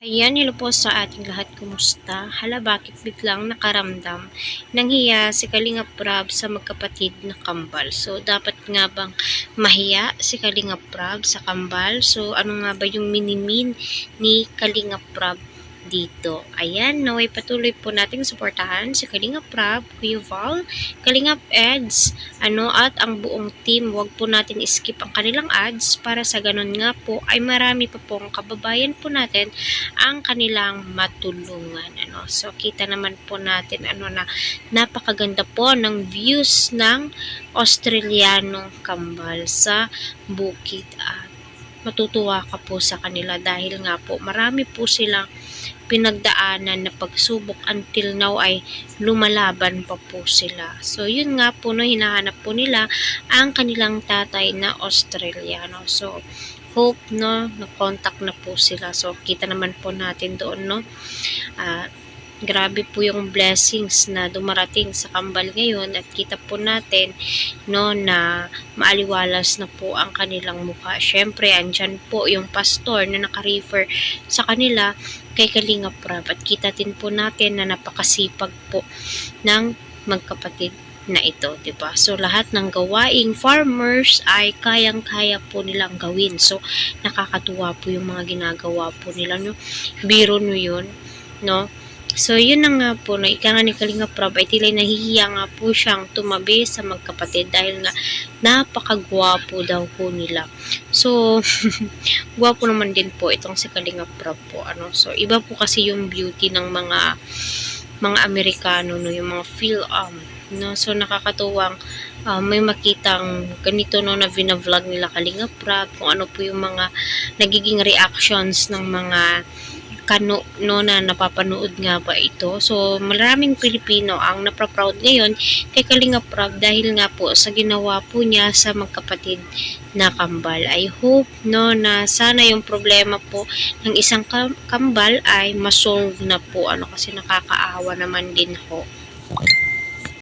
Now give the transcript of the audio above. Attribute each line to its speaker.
Speaker 1: Ayan, hello po sa ating lahat. Kumusta? Hala, bakit biglang nakaramdam ng hiya si Kalingap Prab sa magkapatid na kambal? So, dapat nga bang mahiya si Kalingap Prab sa kambal? So, ano nga ba yung minimin ni Kalingap Prab dito? Ayan, naway patuloy po nating suportahan si Kalingap Prab, Kuya Val, Kalingap Eds, at ang buong team. Huwag po natin skip ang kanilang ads para sa ganun nga po ay marami pa pong kababayan po natin ang kanilang matulungan. So, kita naman po natin na napakaganda po ng views ng Australianong kambal sa bukid. At matutuwa ka po sa kanila dahil nga po marami po silang pinagdaanan na pagsubok until now ay lumalaban pa po sila. So, yun nga po hinahanap po nila ang kanilang tatay na Australiano. So, hope na-contact na po sila. So, kita naman po natin doon grabe po yung blessings na dumarating sa kambal ngayon at kita po natin na maaliwalas na po ang kanilang mukha. Syempre, andyan po yung pastor na naka-refer sa kanila kay Kalingap Prab at kita din po natin na napakasipag po ng magkapatid na ito, 'di ba? So lahat ng gawaing farmers ay kayang-kaya po nilang gawin. So nakakatuwa po yung mga ginagawa po nila, Biro no 'yun, no? So yun na nga po, ika nga ni Kalingap Prab ay tila nahihiya nga po siyang tumabi sa magkapatid dahil nga napakagwapo daw po nila. So gwapo naman din po itong si Kalingap Prab po, So iba po kasi yung beauty ng mga Amerikano, yung mga So nakakatuwang may makitang ganito na vina-vlog nila Kalingap Prab, kung ano po yung mga nagiging reactions ng mga na napapanood nga ba ito. So maraming Pilipino ang napaproud ngayon kay Kalingap Prab dahil nga po sa ginawa po niya sa magkapatid na kambal. I hope na sana yung problema po ng isang kambal ay masolve na po kasi nakakaawa naman din ho.